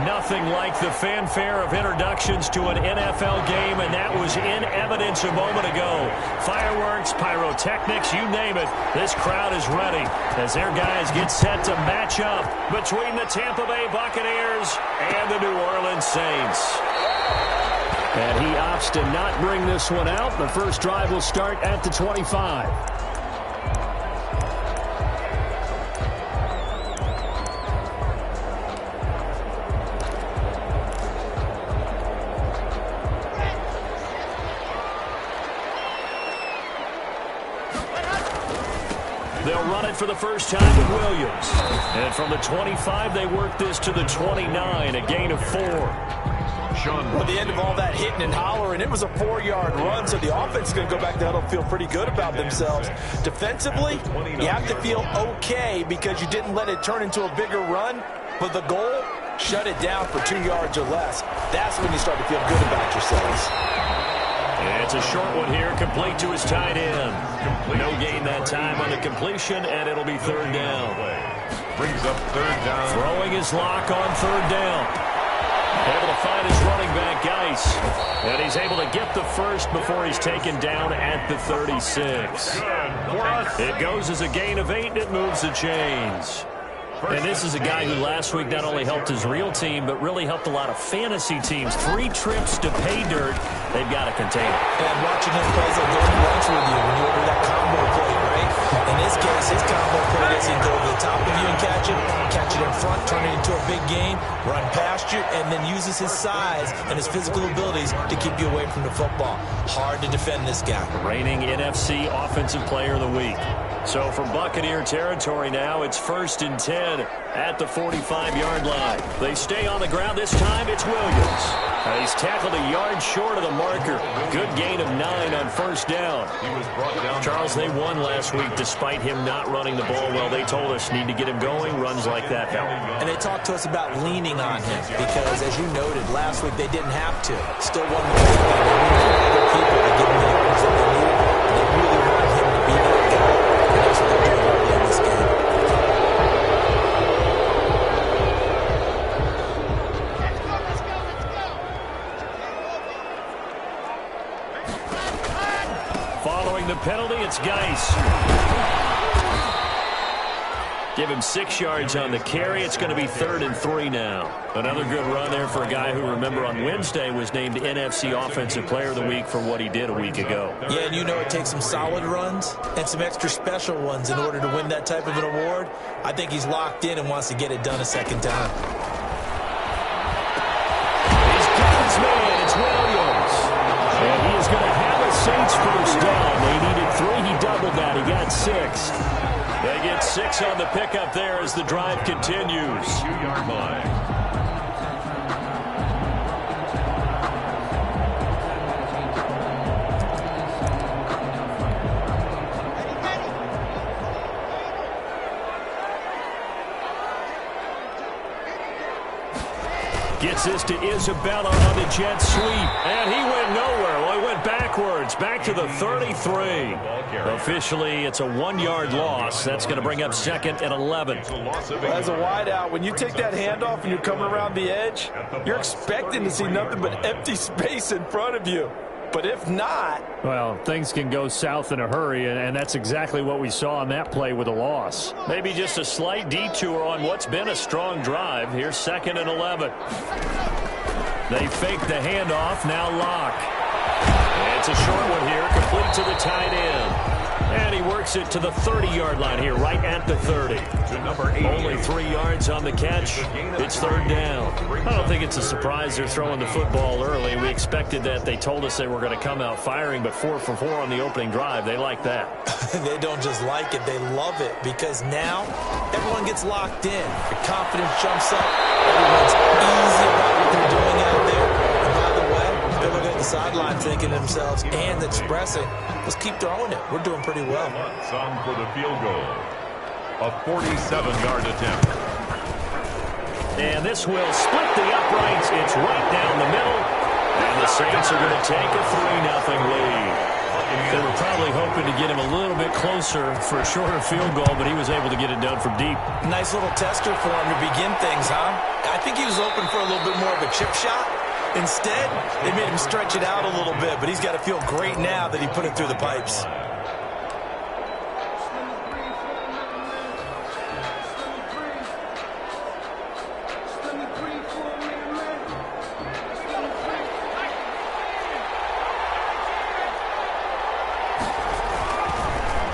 Nothing like the fanfare of introductions to an NFL game, and that was in evidence a moment ago. Fireworks, pyrotechnics, you name it. This crowd is ready as their guys get set to match up between the Tampa Bay Buccaneers and the New Orleans Saints. And he opts to not bring this one out. The first drive will start at the 25. They'll run it for the first time with Williams. And from the 25, they work this to the 29, a gain of 4. At the end of all that hitting and hollering, it was a 4-yard run, so the offense is going to go back to huddle and feel pretty good about themselves. Defensively, you have to feel okay because you didn't let it turn into a bigger run, but the goal, shut it down for 2 yards or less. That's when you start to feel good about yourselves. It's a short one here, complete to his tight end. No gain that time on the completion, and it'll be third down. Brings up third down. Throwing his lock on third down. Able to find his running back, Geis. And he's able to get the first before he's taken down at the 36. It goes as a gain of 8, and it moves the chains. And this is a guy who last week not only helped his real team, but really helped a lot of fantasy teams. 3 trips to pay dirt. They've got to contain it. And watching him plays like going to lunch with you when you order that combo plate, right? In this case, his combo plate is he can go over the top of you and catch it in front, turn it into a big gain, run past you, and then uses his size and his physical abilities to keep you away from the football. Hard to defend this guy. Reigning NFC Offensive Player of the Week. So from Buccaneer territory now, it's 1st and 10 at the 45-yard line. They stay on the ground. This time it's Williams. He's tackled a yard short of the marker. Good gain of 9 on first down. Charles, they won last week despite him not running the ball well. They told us need to get him going. Runs like that help. And they talked to us about leaning on him because, as you noted, last week they didn't have to. Still won the game. They needed other people to give them the yards that they needed. And they really wanted him to be that guy. And that's what they're doing early in this game. Following the penalty, it's Geis. Give him 6 yards on the carry. It's going to be 3rd and 3 now. Another good run there for a guy who, remember, on Wednesday was named NFC Offensive Player of the Week for what he did a week ago. Yeah, and you know it takes some solid runs and some extra special ones in order to win that type of an award. I think he's locked in and wants to get it done a second time. He's got his man. It's Williams. And he is going to have a Saints first down. They needed 3. He doubled that. He got 6. They get 6 on the pickup there as the drive continues. 2-yard line. Gets this to Isabella on the jet sweep. And he went nowhere. Well, he went backwards. Back to the 33. Officially, it's a 1-yard loss. That's going to bring up 2nd and 11. As a wideout, when you take that handoff and you're coming around the edge, you're expecting to see nothing but empty space in front of you. But if not... Well, things can go south in a hurry, and that's exactly what we saw on that play with a loss. Maybe just a slight detour on what's been a strong drive. Here's 2nd and 11. They fake the handoff, now Locke. It's a short one here, complete to the tight end. And he works it to the 30-yard line here, right at the 30. Only 3 yards on the catch. It's 3rd down. I don't think it's a surprise they're throwing the football early. We expected that. They told us they were going to come out firing, but 4 for 4 on the opening drive. They like that. They don't just like it, they love it, because now everyone gets locked in. Your confidence jumps up. Everyone's easy about what they're doing out there. And by the way, they're looking at the sideline thinking to themselves and expressing, let's keep throwing it. We're doing pretty well. Some for the field goal. A 47-yard attempt. And this will split the uprights. It's right down the middle. And the Saints are going to take a 3-0 lead. They were probably hoping to get him a little bit closer for a shorter field goal, but he was able to get it done from deep. Nice little tester for him to begin things, huh? I think he was open for a little bit more of a chip shot. Instead, they made him stretch it out a little bit, but he's got to feel great now that he put it through the pipes.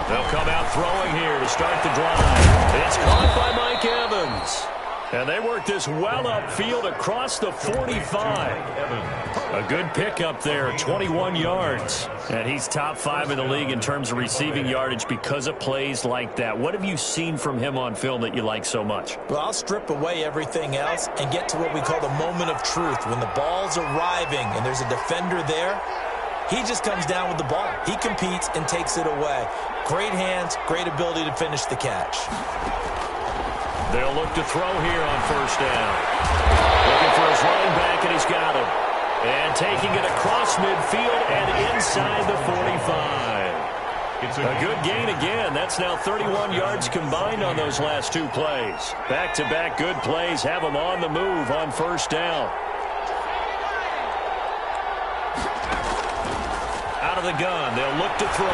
They'll come out throwing here to start the drive. It's caught by Mike Evans. And they work this well upfield across the 45. A good pickup there, 21 yards. And he's top 5 in the league in terms of receiving yardage because of plays like that. What have you seen from him on film that you like so much? Well, I'll strip away everything else and get to what we call the moment of truth. When the ball's arriving and there's a defender there, he just comes down with the ball. He competes and takes it away. Great hands, great ability to finish the catch. They'll look to throw here on first down. Looking for his running back, and he's got him. And taking it across midfield and inside the 45. It's a good gain again. That's now 31 yards combined on those last 2 plays. Back-to-back good plays have him on the move on first down. Out of the gun, they'll look to throw.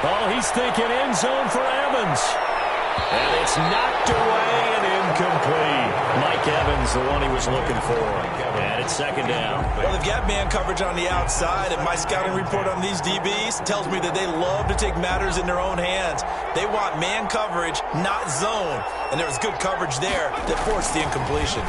Oh, he's thinking end zone for Evans. And it's knocked away and incomplete. Mike Evans, the one he was looking for. And it's second down. Well, they've got man coverage on the outside, and my scouting report on these DBs tells me that they love to take matters in their own hands. They want man coverage, not zone. And there was good coverage there that forced the incompletion.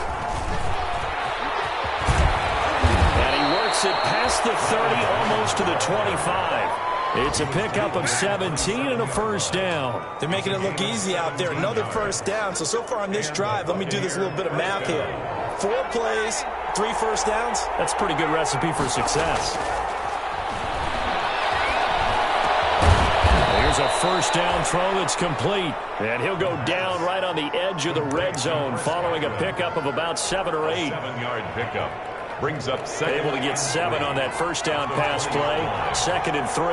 And he works it past the 30, almost to the 25. It's a pickup of 17 and a first down. They're making it look easy out there. Another first down. So far on this drive, let me do this little bit of math here. 4 plays, 3 first downs. That's a pretty good recipe for success. Here's a first down throw that's complete. And he'll go down right on the edge of the red zone following a pickup of about 7 or 8. 7-yard pickup. Brings up second. Able to get 7 on that first down pass play. 2nd and 3.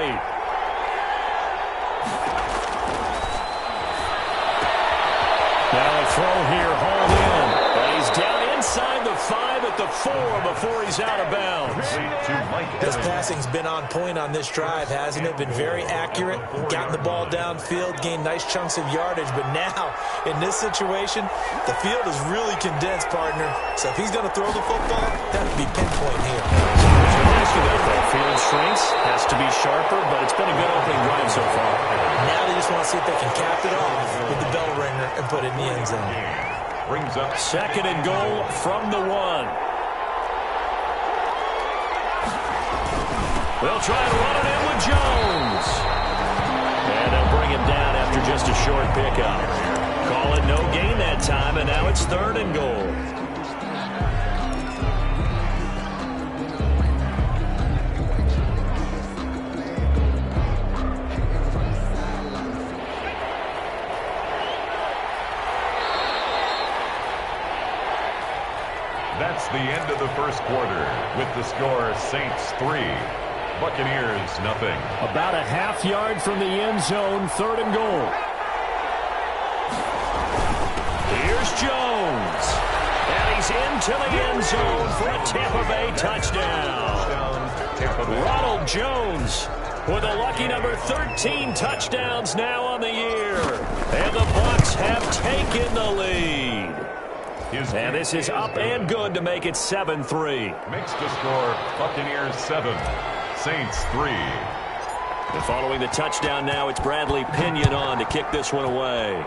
Now a throw here, hauled in. And he's down inside the 5 at the 4 before he's out of bounds. This passing's been on point on this drive, hasn't it? Been very accurate, gotten the ball downfield, gained nice chunks of yardage. But now, in this situation, the field is really condensed, partner. So if he's going to throw the football, that would be pinpoint here. That field strength has to be sharper, but it's been a good opening drive so far. Now they just want to see if they can cap it off with the bell ringer and put it in the end zone. Brings up 2nd and goal from the 1. They'll try to run it in with Jones. And they'll bring him down after just a short pickup. Call it no gain that time, and now it's 3rd and goal. That's the end of the first quarter with the score Saints 3, Buccaneers nothing. About a half yard from the end zone, 3rd and goal. Here's Jones. And he's into the end zone for a Tampa Bay touchdown. Ronald Jones with a lucky number 13 touchdowns now on the year. And the Bucs have taken the lead. And this is up and good to make it 7-3. Makes the score Buccaneers 7, Saints 3. And following the touchdown now, it's Bradley Pinion on to kick this one away.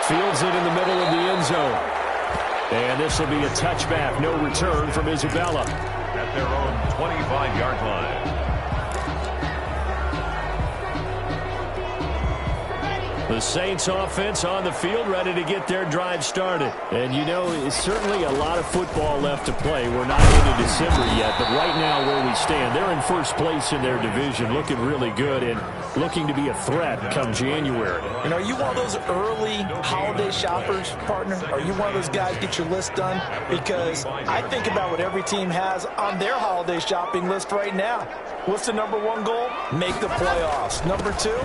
Fields it in the middle of the end zone. And this will be a touchback, no return from Isabella. At their own 25-yard line. The Saints offense on the field, ready to get their drive started. And you know, it's certainly a lot of football left to play. We're not into December yet, but right now where we stand, they're in first place in their division, looking really good and looking to be a threat come January. And are you one of those early holiday shoppers, partner? Are you one of those guys get your list done? Because I think about what every team has on their holiday shopping list right now. What's the number one goal? Make the playoffs. Number two,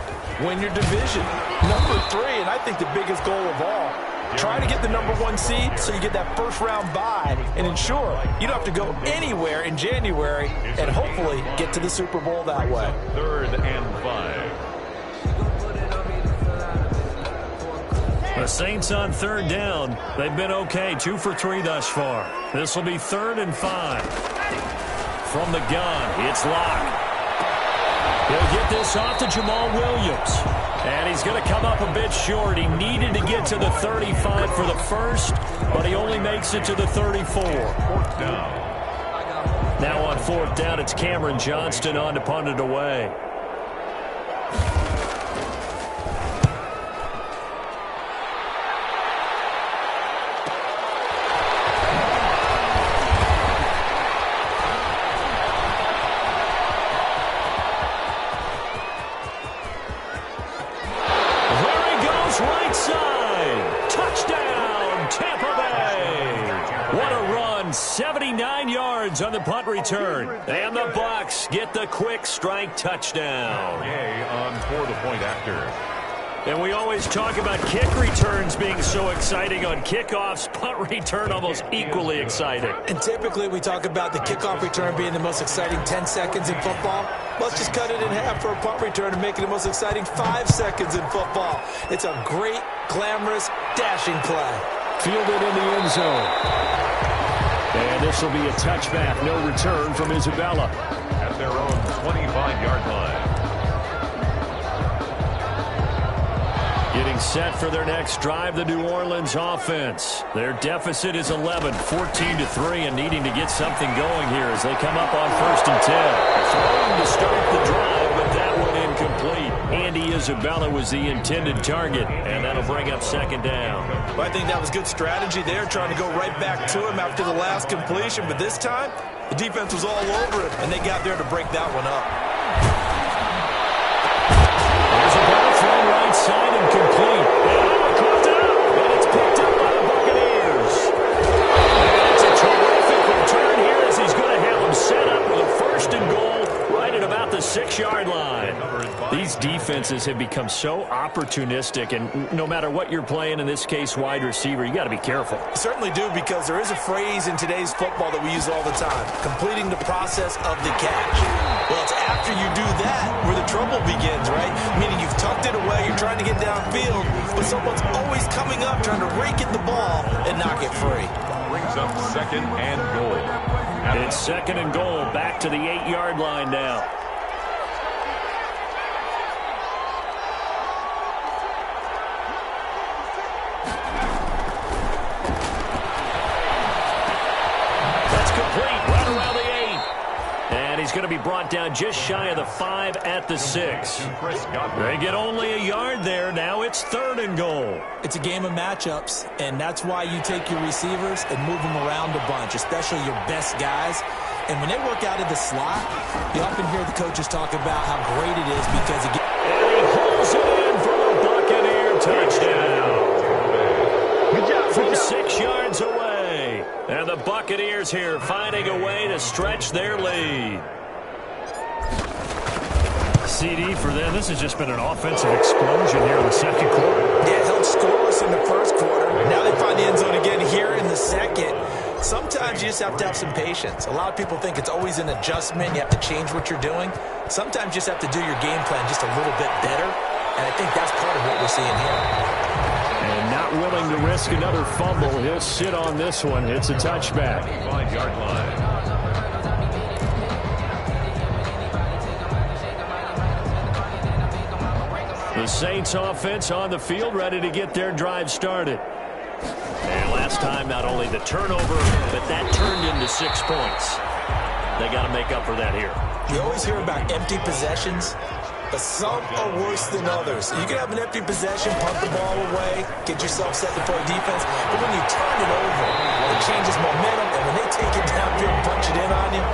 win your division. Number three, and I think the biggest goal of all, try to get the number one seed so you get that first round bye and ensure you don't have to go anywhere in January and hopefully get to the Super Bowl that way. 3rd and 5. The Saints on 3rd down. They've been okay, 2 for 3 thus far. This will be 3rd and 5. From the gun, it's Locke. He'll get this off to Jamal Williams. And he's going to come up a bit short. He needed to get to the 35 for the first, but he only makes it to the 34. 4th down. Now on 4th down, it's Cameron Johnston on to punt it away. Right side. Touchdown, Tampa Bay. What a run. 79 yards on the punt return. And the Bucs get the quick strike touchdown. Yay on for the point after. And we always talk about kick returns being so exciting on kickoffs. Punt return almost equally exciting. And typically we talk about the kickoff return being the most exciting 10 seconds in football. Let's just cut it in half for a punt return and make it the most exciting 5 seconds in football. It's a great, glamorous, dashing play. Fielded in the end zone. And this will be a touchback. No return from Isabella. At their own 25-yard line. Getting set for their next drive, the New Orleans offense. Their deficit is 11, 14-3, and needing to get something going here as they come up on 1st and 10. Throwing to start the drive, but that one incomplete. Andy Isabella was the intended target, and that'll bring up 2nd down. Well, I think that was good strategy there, trying to go right back to him after the last completion. But this time, the defense was all over it, and they got there to break that one up. There's a ball thrown right side and complete. And caught up, and it's picked up by the Buccaneers. And it's a terrific return here as he's going to have them set up with a 1st and goal right at about the 6-yard line. These defenses have become so opportunistic, and no matter what you're playing, in this case wide receiver, you got to be careful. You certainly do, because there is a phrase in today's football that we use all the time: completing the process of the catch. Well, it's after you do that where the trouble begins, right? Meaning you've tucked it away, you're trying to get downfield, but someone's always coming up trying to rake at the ball and knock it free. Brings up 2nd and goal. It's 2nd and goal, back to the 8-yard line now. He's going to be brought down just shy of the 5 at the 6. They get only a yard there. Now it's 3rd and goal. It's a game of matchups, and that's why you take your receivers and move them around a bunch, especially your best guys. And when they work out of the slot, you often hear the coaches talk about how great it is because it gets... And he holds it in for a Buccaneer touchdown. Good job. From 6 yards away. And the Buccaneers here finding a way to stretch their lead. CD for them. This has just been an offensive explosion here in the 2nd quarter. Yeah, held scoreless in the 1st quarter. Now they find the end zone again here in the 2nd. Sometimes you just have to have some patience. A lot of people think it's always an adjustment. You have to change what you're doing. Sometimes you just have to do your game plan just a little bit better. And I think that's part of what we're seeing here. And not willing to risk another fumble. He'll sit on this one. It's a touchback. 5-yard line. The Saints offense on the field, ready to get their drive started. And last time, not only the turnover, but that turned into 6 points. They got to make up for that here. You always hear about empty possessions. but some are worse than others. You can have an empty possession, punt the ball away, get yourself set to play defense, but when you turn it over, it changes momentum, and when they take it downfield and punch it in on you,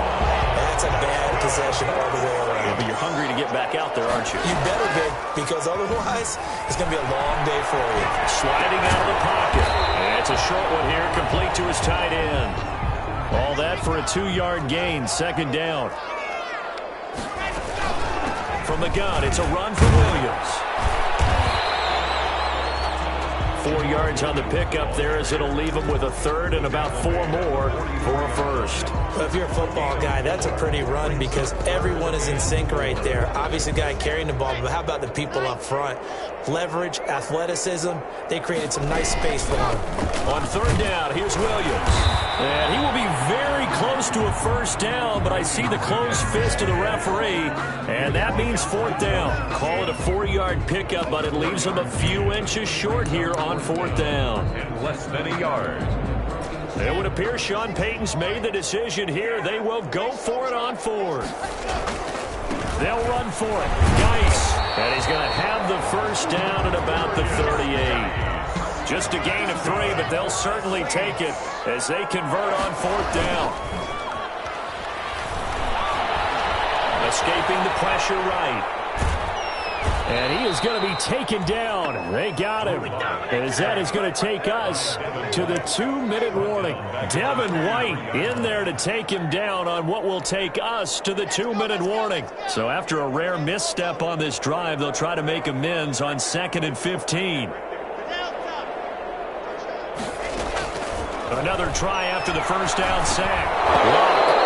that's a bad possession all the way around. Yeah, but you're hungry to get back out there, aren't you? You better be, because otherwise, it's going to be a long day for you. Sliding out of the pocket. And it's a short one here, complete to his tight end. All that for a 2-yard gain, second down. From the gun, it's a run for Williams. 4 yards on the pickup there, as it'll leave him with a third and about 4 more for a first. Well, if you're a football guy, that's a pretty run because everyone is in sync right there. Obviously, the guy carrying the ball, but how about the people up front? Leverage, athleticism, they created some nice space for him. On third down, here's Williams. And he will be very close to a first down, but I see the closed fist of the referee, and that means fourth down. Call it a 4-yard pickup, but it leaves him a few inches short here on fourth down. And less than a yard. It would appear Sean Payton's made the decision here. They will go for it on fourth. They'll run for it. Geis. And he's going to have the first down at about the 38. Just a gain of 3, but they'll certainly take it as they convert on fourth down. Escaping the pressure right. And he is going to be taken down. They got him. As that is going to take us to the 2-minute warning. Devin White in there to take him down on what will take us to the 2-minute warning. So after a rare misstep on this drive, they'll try to make amends on 2nd and 15. Another try after the first down sack.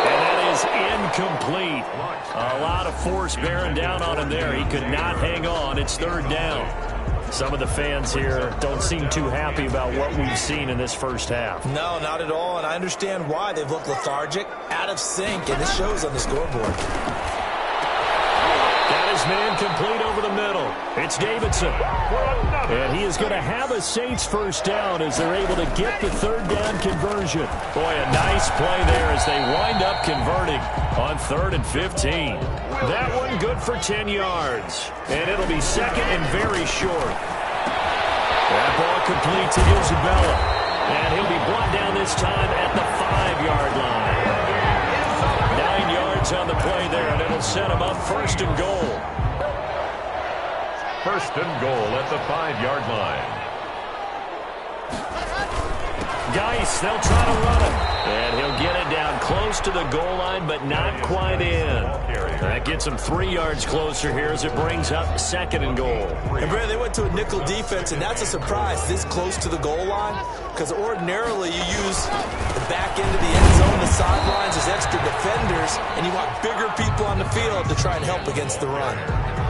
And that is incomplete. A lot of force bearing down on him there. He could not hang on. It's third down. Some of the fans here don't seem too happy about what we've seen in this first half. No, not at all, and I understand why. They've looked lethargic, out of sync, and this shows on the scoreboard. Got his man complete over the middle. It's Davidson. And he is going to have a Saints first down as they're able to get the third down conversion. Boy, a nice play there as they wind up converting on 3rd and 15. That one good for 10 yards. And it'll be second and very short. That ball complete to Isabella. And he'll be brought down this time at the 5-yard line. 9 yards on the play there, and it'll set him up first and goal. First and goal at the 5-yard line. Geis, they'll try to run him. And he'll get it down close to the goal line, but not quite in. That gets him 3 yards closer here as it brings up 2nd and goal. And Brad, they went to a nickel defense, and that's a surprise this close to the goal line, because ordinarily you use the back end of the end zone, the sidelines as extra defenders, and you want bigger people on the field to try and help against the run.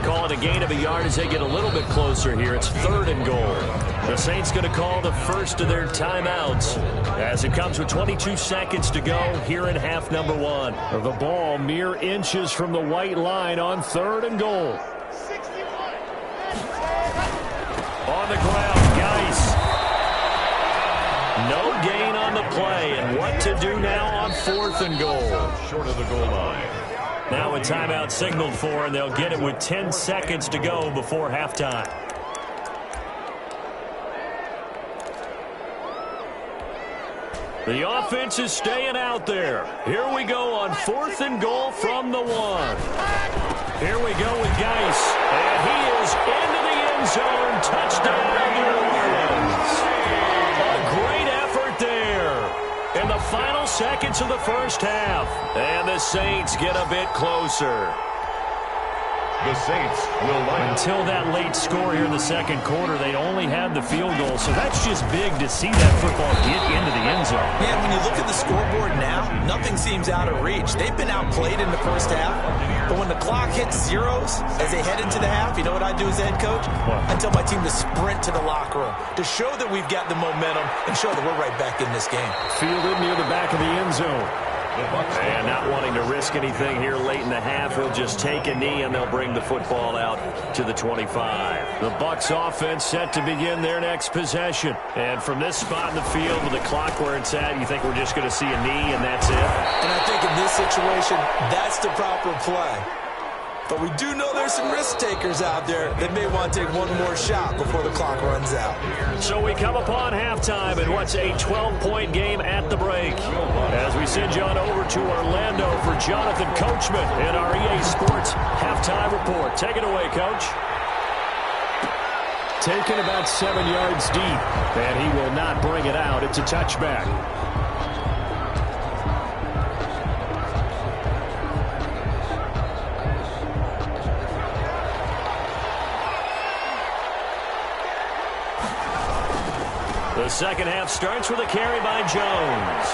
Call it a gain of a yard as they get a little bit closer here. It's 3rd and goal. The Saints going to call the first of their timeouts as it comes with 22 seconds to go here in half number 1. The ball mere inches from the white line on 3rd and goal. On the ground, Geis. No gain on the play, and what to do now on 4th and goal. Short of the goal line. Now a timeout signaled for, and they'll get it with 10 seconds to go before halftime. The offense is staying out there. Here we go on 4th and goal from the 1. Here we go with Geis. And he is into the end zone. Touchdown, New Orleans. A great effort there in the final seconds of the first half. And the Saints get a bit closer. The Saints will line until that late score here in the second quarter, they only had the field goal, so that's just big to see that football get into the end zone. Yeah, when you look at the scoreboard now, nothing seems out of reach. They've been outplayed in the first half, but when the clock hits zeros as they head into the half, you know what I do as the head coach? I tell my team to sprint to the locker room to show that we've got the momentum and show that we're right back in this game. Fielded near the back of the end zone. And not wanting to risk anything here late in the half, he'll just take a knee and they'll bring the football out to the 25. The Bucs offense set to begin their next possession. And from this spot in the field with the clock where it's at, you think we're just going to see a knee and that's it? And I think in this situation, that's the proper play. But we do know there's some risk takers out there that may want to take one more shot before the clock runs out. So we come upon halftime in what's a 12-point game at the break. As we send you on over to Orlando for Jonathan Coachman in our EA Sports Halftime Report. Take it away, Coach. Taken about 7 yards deep, and he will not bring it out. It's a touchback. The second half starts with a carry by Jones.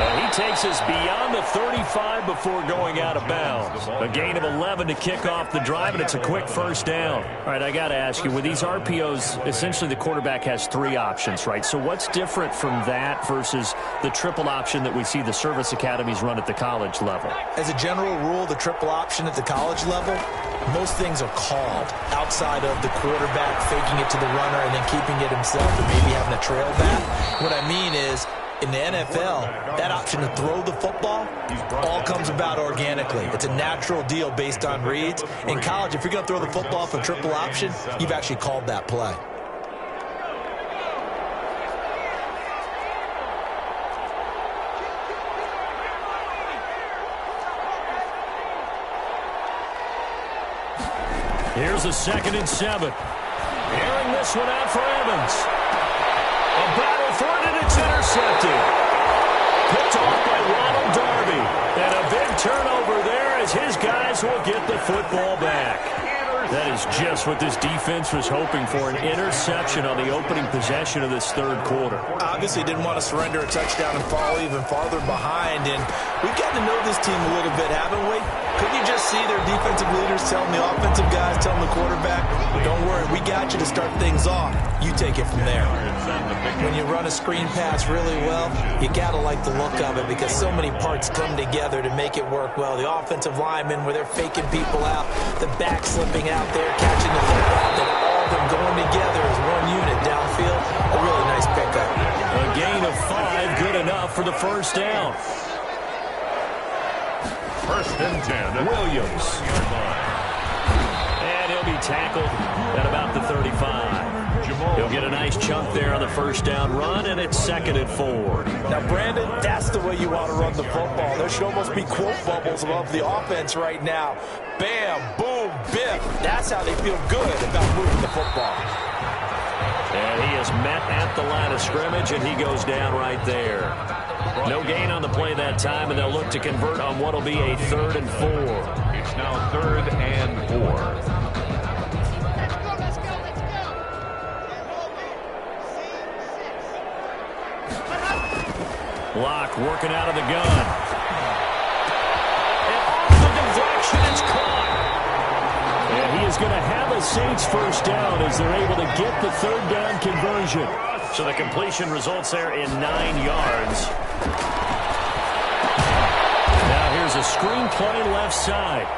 And he takes us beyond the 35 before going out of bounds. A gain of 11 to kick off the drive, and it's a quick first down. All right, I got to ask you, with these RPOs, essentially the quarterback has 3 options, right? So what's different from that versus the triple option that we see the service academies run at the college level? As a general rule, the triple option at the college level, most things are called outside of the quarterback faking it to the runner and then keeping it himself and maybe having a trail back. What I mean is, in the NFL, that option to throw the football all comes about organically. It's a natural deal based on reads. In college, if you're going to throw the football for triple option, you've actually called that play. Here's a 2nd and 7. Airing this one out for Evans. A battle for it, and it's intercepted. Picked off by Ronald Darby. And a big turnover there as his guys will get the football back. That is just what this defense was hoping for, an interception on the opening possession of this third quarter. Obviously didn't want to surrender a touchdown and fall even farther behind, and we've gotten to know this team a little bit, haven't we? Couldn't you just see their defensive leaders telling the offensive guys, telling the quarterback, don't worry, we got you to start things off. You take it from there. When you run a screen pass really well, you got to like the look of it because so many parts come together to make it work well. The offensive linemen, where they're faking people out, the back slipping out there, catching the football, then all of them going together as one unit downfield. A really nice pickup. A gain of 5, good enough for the first down. 1st and 10. Williams. And he'll be tackled at about the 35. He'll get a nice chunk there on the first down run, and it's 2nd and 4. Now, Brandon, that's the way you want to run the football. There should almost be quote bubbles above the offense right now. Bam, boom, biff. That's how they feel good about moving the football. And he is met at the line of scrimmage, and he goes down right there. No gain on the play that time, and they'll look to convert on what will be a 3rd and 4. It's now 3rd and 4. Block working out of the gun. And off the deflection, it's caught. And he is going to have a Saints first down as they're able to get the 3rd down conversion. So the completion results there in 9 yards. Now here's a screen play left side.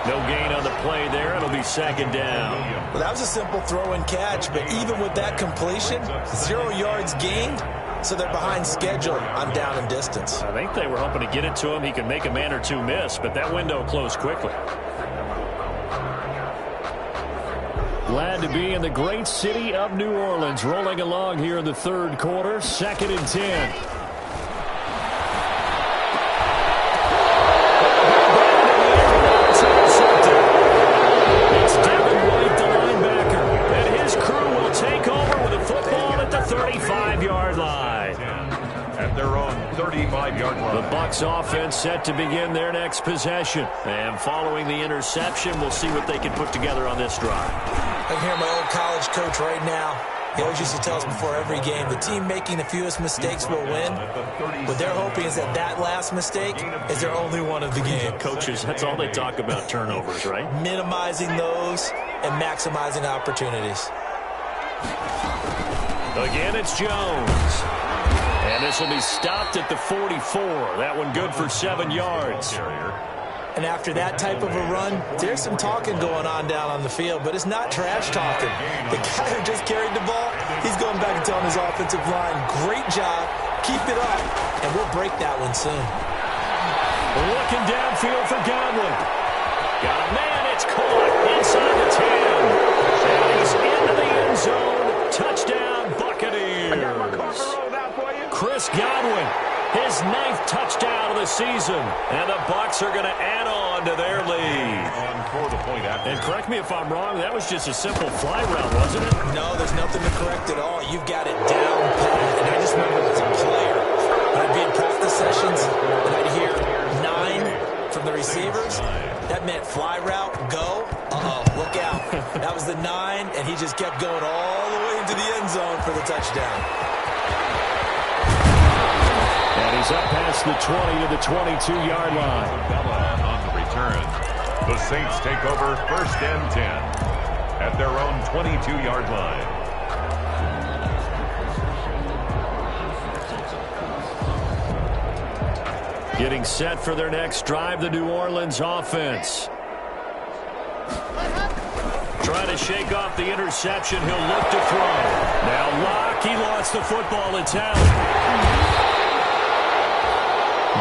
No gain on the play there. It'll be 2nd down. Well, that was a simple throw and catch, but even with that completion, 0 yards gained. So they're behind schedule on down and distance. I think they were hoping to get it to him. He could make a man or two miss, but that window closed quickly. Glad to be in the great city of New Orleans, rolling along here in the third quarter, 2nd and 10. It's Devin White, the linebacker, and his crew will take over with a football at the 35-yard line. At their own 35-yard line. The Bucs offense set to begin their next possession. And following the interception, we'll see what they can put together on this drive. I can hear my old college coach right now. He always used to tell us before every game, the team making the fewest mistakes will win. What they're hoping is that that last mistake is their only one of the game. Coaches, that's all they talk about, turnovers, right? Minimizing those and maximizing opportunities. Again, it's Jones. And this will be stopped at the 44. That one good for 7 yards. And after that type of a run, there's some talking going on down on the field, but it's not trash talking. The guy who just carried the ball, he's going back and telling his offensive line, great job, keep it up, and we'll break that one soon. Looking downfield for Godwin. Got a man. It's caught inside the 10. And he's into the end zone. Touchdown, Buccaneers. Chris Godwin, his 9th touchdown of the season. And the Bucs are going to add on to their lead. And correct me if I'm wrong, that was just a simple fly route, wasn't it? No, there's nothing to correct at all. You've got it down pat. And I just remember as a player, when I'd be in practice sessions, and I'd hear 9 from the receivers. That meant fly route, go. Uh-oh, look out. That was the 9, and he just kept going all the way into the end zone for the touchdown. And he's up past the 20 to the 22-yard line. On the return. The Saints take over 1st and 10 at their own 22-yard line. Getting set for their next drive, the New Orleans offense. Trying to shake off the interception. He'll look to throw. Now Locke, he lost the football. It's out.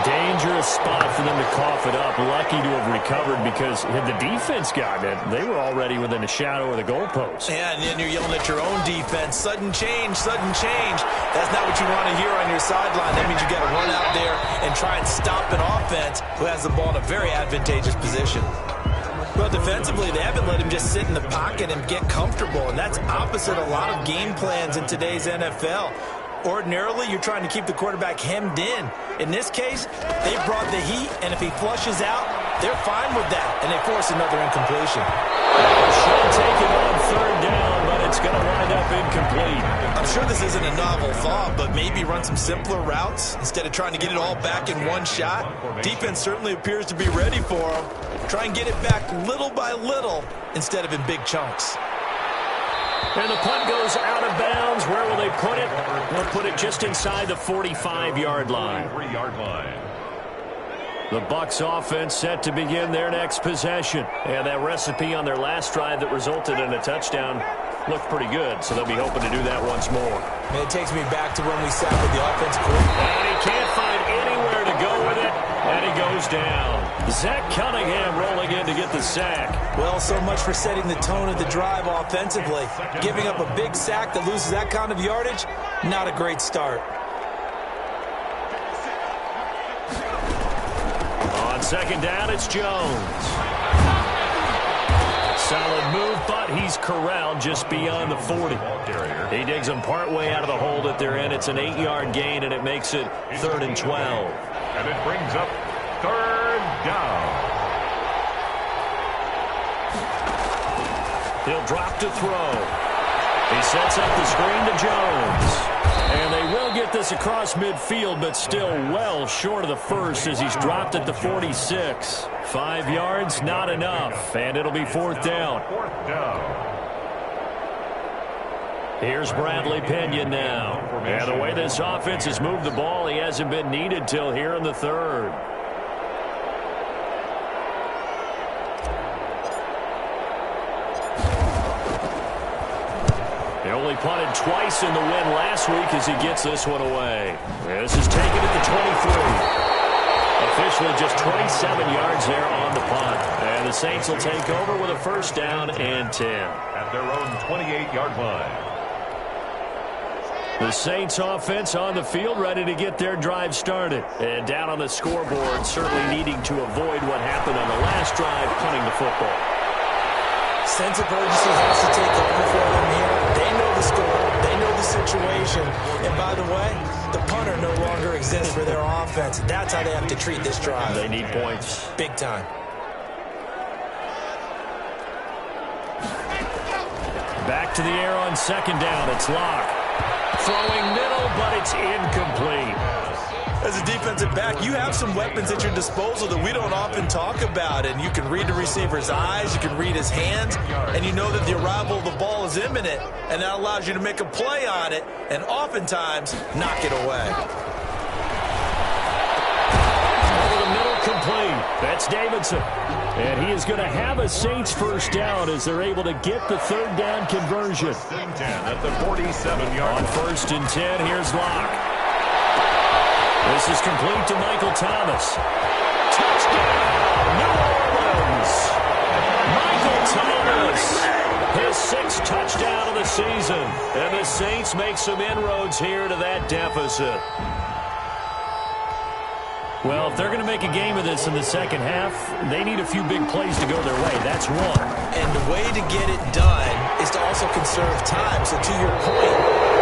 Dangerous spot for them to cough it up. Lucky to have recovered because had the defense gotten it, they were already within a shadow of the goalpost. Yeah, and then you're yelling at your own defense. Sudden change, sudden change. That's not what you want to hear on your sideline. That means you got to run out there and try and stop an offense who has the ball in a very advantageous position. Well, defensively, they haven't let him just sit in the pocket and get comfortable, and that's opposite a lot of game plans in today's NFL. Ordinarily, you're trying to keep the quarterback hemmed in. In this case, they brought the heat, and if he flushes out, they're fine with that, and they force another incompletion. Should take it on 3rd down, but it's going to wind up incomplete. I'm sure this isn't a novel thought, but maybe run some simpler routes instead of trying to get it all back in one shot. Defense certainly appears to be ready for him. Try and get it back little by little instead of in big chunks. And the punt goes out of bounds. Where will they put it? They'll put it just inside the 45-yard line. 3-yard line. The Bucs offense set to begin their next possession. And that recipe on their last drive that resulted in a touchdown looked pretty good, so they'll be hoping to do that once more. And it takes me back to when we sat with the offense coordinator. And he can't find anywhere to go with it, and he goes down. Zach Cunningham rolling in to get the sack. Well, so much for setting the tone of the drive offensively. Giving up a big sack that loses that kind of yardage, not a great start. On 2nd down, it's Jones. Solid move, but he's corralled just beyond the 40. He digs him partway out of the hole that they're in. It's an 8-yard gain, and it makes it 3rd and 12. And it brings up 3rd down. He'll drop to throw. He sets up the screen to Jones. And they will get this across midfield, but still well short of the first as he's dropped at the 46. 5 yards, not enough, and it'll be 4th down. 4th down. Here's Bradley Pinion now. And the way this offense has moved the ball, he hasn't been needed till here in the 3rd. He only punted twice in the win last week as he gets this one away. This is taken at the 23. Officially just 27 yards there on the punt. And the Saints will take over with a 1st down and 10. At their own 28-yard line. The Saints offense on the field ready to get their drive started. And down on the scoreboard, certainly needing to avoid what happened on the last drive, punting the football. Sense of urgency has to take over for them here. They know the score. They know the situation. And by the way, the punter no longer exists for their offense. That's how they have to treat this drive. They need points. Big time. Back to the air on 2nd down. It's Locke. Throwing middle, but it's incomplete. As a defensive back, you have some weapons at your disposal that we don't often talk about. And you can read the receiver's eyes, you can read his hands, and you know that the arrival of the ball is imminent. And that allows you to make a play on it and oftentimes knock it away. Over the middle, complete. That's Davidson. And he is going to have a Saints 1st down as they're able to get the 3rd down conversion. 10 at the 47-yard. On 1st and 10, here's Locke. This is complete to Michael Thomas. Touchdown, New Orleans. Thomas, his 6th touchdown of the season. And the Saints make some inroads here to that deficit. Well, if they're going to make a game of this in the second half, they need a few big plays to go their way. That's one. And the way to get it done is to also conserve time. So to your point,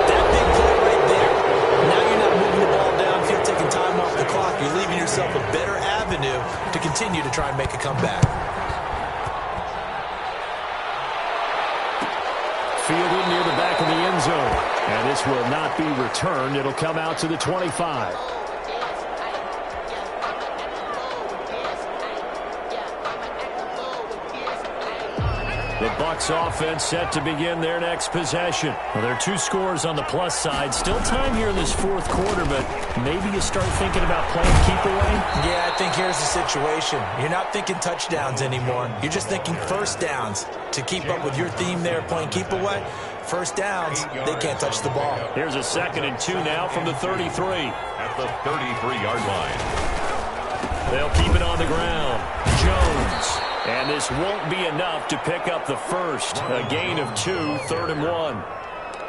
that big play right there, now you're not moving the ball downfield, taking time off the clock. You're leaving yourself a better avenue to continue to try and make a comeback. Fielded near the back of the end zone. And this will not be returned. It'll come out to the 25. The Bucs offense set to begin their next possession. Well, there are 2 scores on the plus side. Still time here in this 4th quarter, but maybe you start thinking about playing keep away? Yeah, I think here's the situation. You're not thinking touchdowns anymore. You're just thinking first downs. To keep up with your theme there, playing keep away, first downs, they can't touch the ball. Here's a 2nd and 2 now from the 33. At the 33-yard line. They'll keep it on the ground. Jones. And this won't be enough to pick up the first. A gain of 2, 3rd and 1.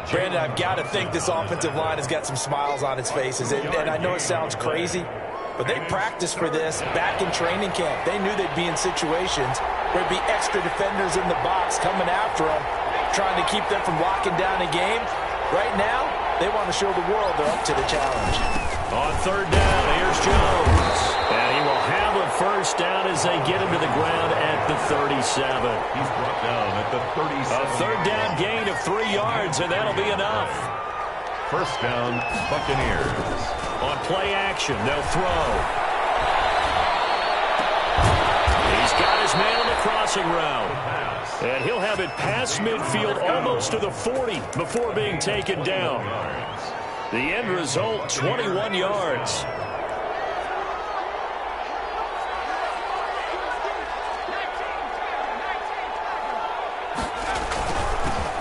Brandon, I've got to think this offensive line has got some smiles on its faces. And I know it sounds crazy, but they practiced for this back in training camp. They knew they'd be in situations where there'd be extra defenders in the box coming after them, trying to keep them from locking down a game. Right now, they want to show the world they're up to the challenge. On 3rd down, here's Jones. And he will have a first down as they get him to the ground at the 37. He's brought down at the 37. A 3rd down gain of 3 yards, and that'll be enough. First down, Buccaneers. On play action, they'll throw. He's got his man on the crossing route. And he'll have it past midfield almost to the 40 before being taken down. The end result, 21 yards.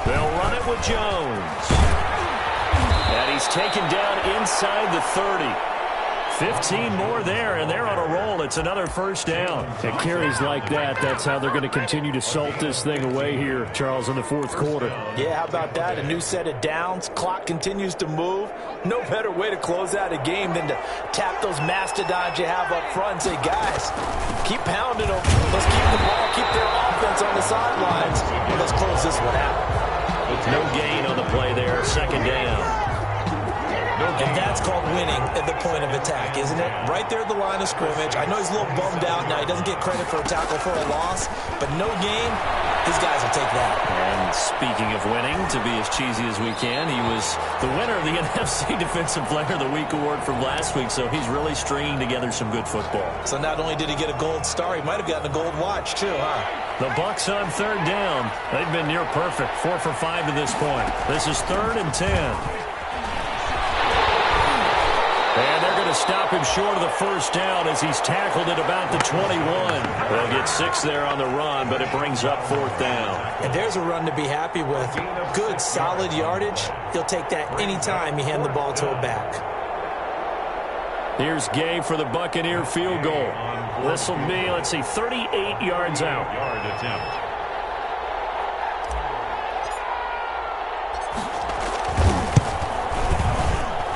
They'll run it with Jones. And he's taken down inside the 30. 15 more there, and they're on a roll. It's another first down. At carries like that, that's how they're going to continue to salt this thing away here, Charles, in the 4th quarter. Yeah, how about that? A new set of downs. Clock continues to move. No better way to close out a game than to tap those mastodons you have up front and say, guys, keep pounding them. Let's keep the ball, keep their offense on the sidelines, and let's close this one out. No gain on the play there. 2nd down. And that's called winning at the point of attack, isn't it? Right there at the line of scrimmage. I know he's a little bummed out now. He doesn't get credit for a tackle for a loss, but no gain, his guys will take that. And speaking of winning, to be as cheesy as we can, he was the winner of the NFC Defensive Player of the Week award from last week, so he's really stringing together some good football. So not only did he get a gold star, he might have gotten a gold watch too, huh? The Bucs on 3rd down. They've been near perfect, 4 for 5 to this point. This is 3rd and 10. And they're going to stop him short of the first down as he's tackled at about the 21. They'll get 6 there on the run, but it brings up 4th down. And there's a run to be happy with. Good, solid yardage. He'll take that anytime you hand the ball to a back. Here's Gay for the Buccaneer field goal. This will be, 38 yards out. Yard attempt.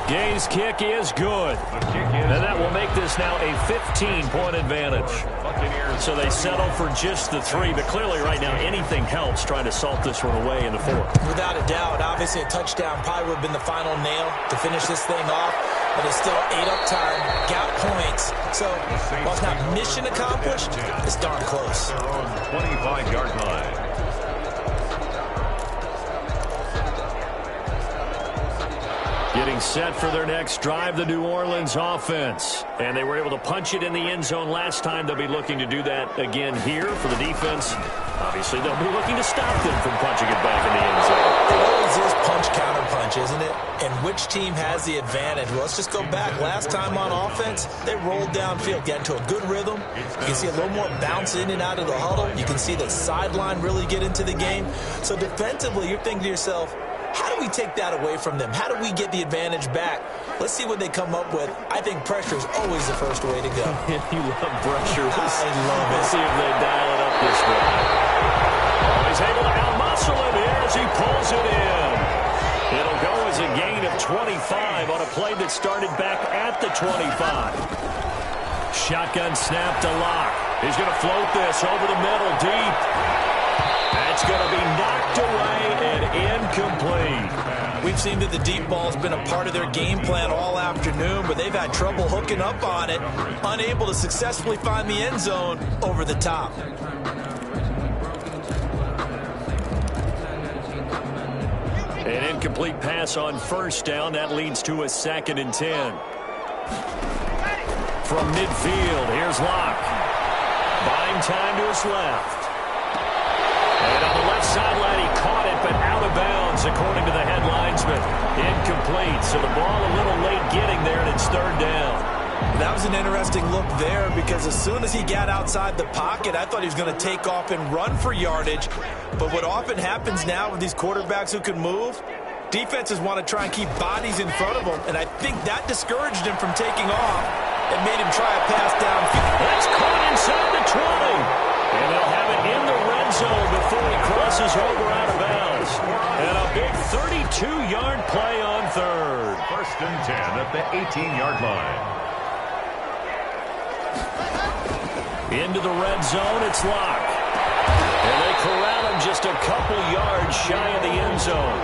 Gay's kick is good. And that will make this now a 15-point advantage. So they settle for just the 3, but clearly right now anything helps trying to salt this one away in the 4th. Without a doubt, obviously a touchdown probably would have been the final nail to finish this thing off, but it's still 8 up time, got points. So while it's not mission accomplished, it's darn close. Their own 25-yard line. Getting set for their next drive, the New Orleans offense. And they were able to punch it in the end zone last time. They'll be looking to do that again here for the defense. Obviously, they'll be looking to stop them from punching it back in the end zone. It always is punch-counter-punch, isn't it? And which team has the advantage? Well, let's just go back. Last time on offense, they rolled downfield, got into a good rhythm. You can see a little more bounce in and out of the huddle. You can see the sideline really get into the game. So defensively, you're thinking to yourself, how do we take that away from them? How do we get the advantage back? Let's see what they come up with. I think pressure is always the first way to go. You love pressure. I love it. Let's see if they dial it up this way. He's able to out-muscle him here as he pulls it in. It'll go as a gain of 25 on a play that started back at the 25. Shotgun snap to Locke. He's going to float this over the middle deep. That's going to be knocked away and incomplete. We've seen that the deep ball's been a part of their game plan all afternoon, but they've had trouble hooking up on it, unable to successfully find the end zone over the top. An incomplete pass on first down. That leads to a 2nd and 10. From midfield, here's Locke. Buying time to his left. And on the left sideline, he caught it, but out of bounds, according to the head linesman. Incomplete, so the ball a little late getting there, and it's 3rd down. That was an interesting look there because as soon as he got outside the pocket, I thought he was going to take off and run for yardage. But what often happens now with these quarterbacks who can move, defenses want to try and keep bodies in front of them, and I think that discouraged him from taking off and made him try a pass downfield. That's caught inside the 20. And they'll have it in the red zone before he crosses over out of bounds. And a big 32-yard play on 3rd. 1st and 10 at the 18-yard line. Into the red zone, it's Locke. And they corral him just a couple yards shy of the end zone.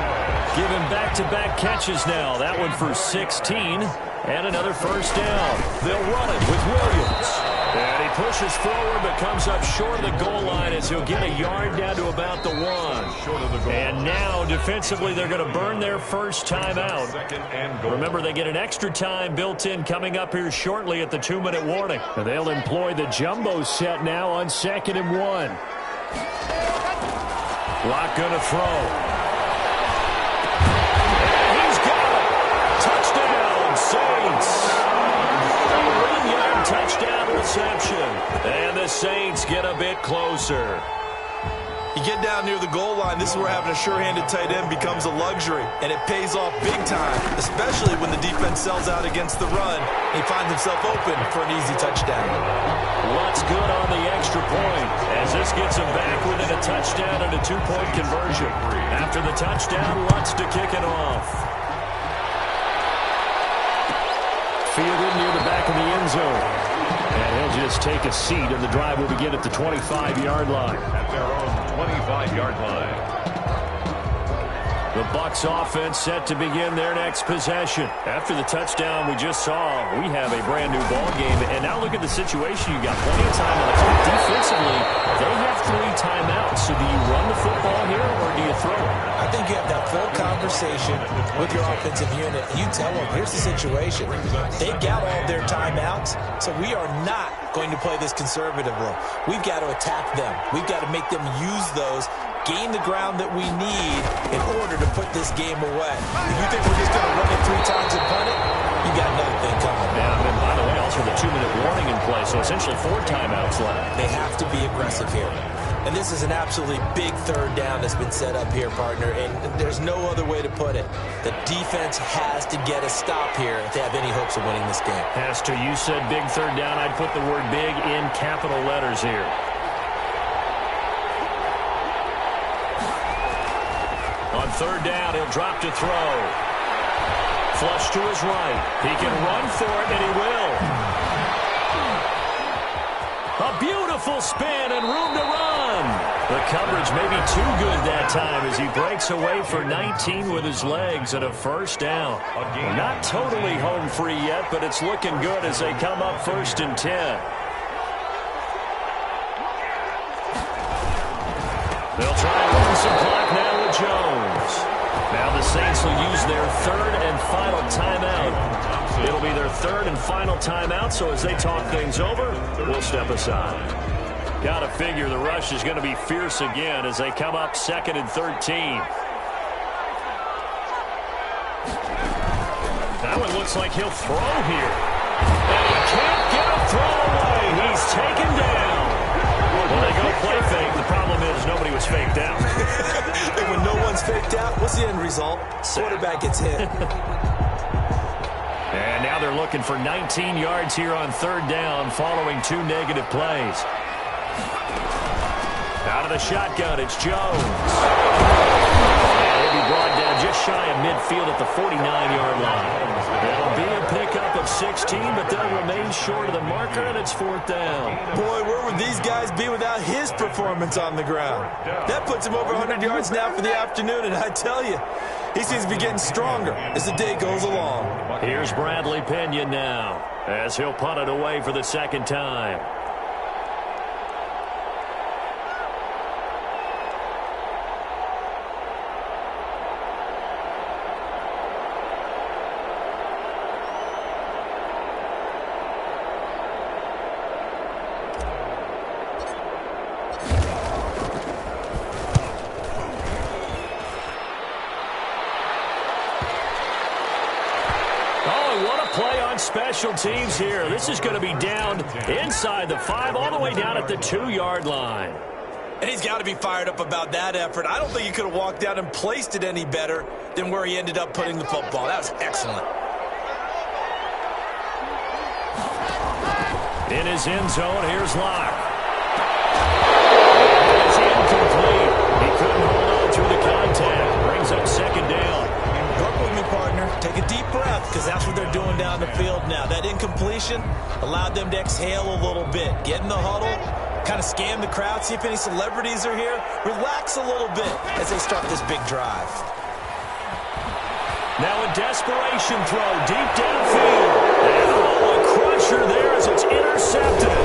Give him back-to-back catches now. That one for 16 and another 1st down. They'll run it with Williams. And he pushes forward but comes up short of the goal line as he'll get a yard down to about the 1. And now defensively they're going to burn their first timeout. Remember, they get an extra time built in coming up here shortly at the 2-minute warning. And they'll employ the jumbo set now on 2nd and 1. Locke going to throw. And he's got it. Touchdown, Saints. Touchdown reception. And the Saints get a bit closer. You get down near the goal line, this is where having a sure-handed tight end becomes a luxury, and it pays off big time, especially when the defense sells out against the run. He finds himself open for an easy touchdown. What's good on the extra point as this gets him back within a touchdown and a 2-point conversion. After the touchdown, Lutz to kick it off. Fielded near the back of the end zone. And he'll just take a seat, and the drive will begin at the 25-yard line. At their own 25-yard line. The Bucs offense set to begin their next possession. After the touchdown we just saw, we have a brand new ball game. And now look at the situation. You got plenty of time on the clock. Defensively, they have 3 timeouts. So do you run the football here or do you throw it? I think you have that full conversation with your offensive unit. You tell them, here's the situation. They've got all their timeouts, so we are not going to play this conservatively. We've got to attack them. We've got to make them use those, gain the ground that we need in order to put this game away. If you think we're just going to run it 3 times and punt it, you got another thing coming. Yeah, and by the way, also the 2-minute warning in play, so essentially 4 timeouts left. They have to be aggressive here. And this is an absolutely big 3rd down that's been set up here, partner, and there's no other way to put it. The defense has to get a stop here if they have any hopes of winning this game. As to you said big 3rd down, I'd put the word big in capital letters here. On 3rd down, he'll drop to throw. Flush to his right. He can run for it, and he will. A beautiful spin and room to run. The coverage may be too good that time as he breaks away for 19 with his legs and a 1st down. Not totally home free yet, but it's looking good as they come up 1st and 10. They'll try and run some clock now with Jones. Now the Saints will use their 3rd and final timeout. It'll be their 3rd and final timeout, so as they talk things over, we'll step aside. Got to figure the rush is going to be fierce again as they come up 2nd and 13. That one looks like he'll throw here. And he can't get a throw away. He's taken down. Well, they go play fake. The problem is nobody was faked out. And when no one's faked out, what's the end result? Quarterback gets hit. And now they're looking for 19 yards here on 3rd down following 2 negative plays. Out of the shotgun, it's Jones. And he'll be brought down just shy of midfield at the 49-yard line. It'll be a pickup of 16, but they'll remain short of the marker, and it's 4th down. Boy, where would these guys be without his performance on the ground? That puts him over 100 yards now for the afternoon, and I tell you, he seems to be getting stronger as the day goes along. Here's Bradley Pinion now, as he'll punt it away for the 2nd time. Special teams here. This is going to be down inside the 5, all the way down at the 2-yard line. And he's got to be fired up about that effort. I don't think he could have walked down and placed it any better than where he ended up putting the football. That was excellent. In his end zone, here's Locke. It's incomplete. He couldn't hold on through the contact. Brings up 2nd down. Work with me, partner. Take a deep breath, because that's what they're doing down the field now. That incompletion allowed them to exhale a little bit. Get in the huddle, kind of scan the crowd, see if any celebrities are here. Relax a little bit as they start this big drive. Now a desperation throw deep downfield. And a crusher there as it's intercepted.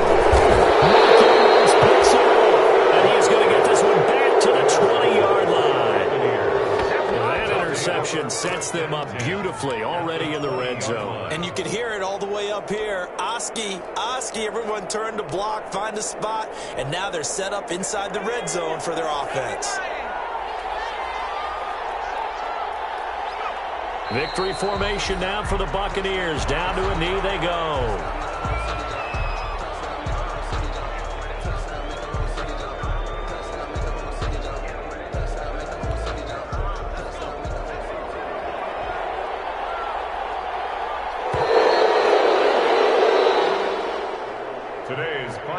Marquez picks it up, and he is going to get this one back to the 20-yard line. Interception sets them up beautifully already in the red zone. And you can hear it all the way up here. Oski, everyone turned to block, find a spot, and now they're set up inside the red zone for their offense. Victory formation now for the Buccaneers. Down to a knee they go.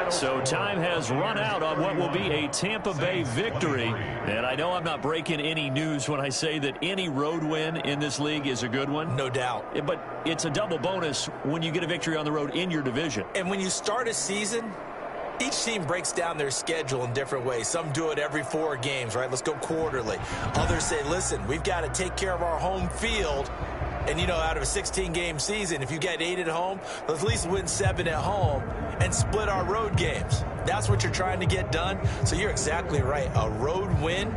So time has run out on what will be a Tampa Bay victory. And I know I'm not breaking any news when I say that any road win in this league is a good one. No doubt. But it's a double bonus when you get a victory on the road in your division. And when you start a season, each team breaks down their schedule in different ways. Some do it every 4 games, right? Let's go quarterly. Others say, listen, we've got to take care of our home field. And, you know, out of a 16-game season, if you get 8 at home, let's at least win 7 at home and split our road games. That's what you're trying to get done. So you're exactly right. A road win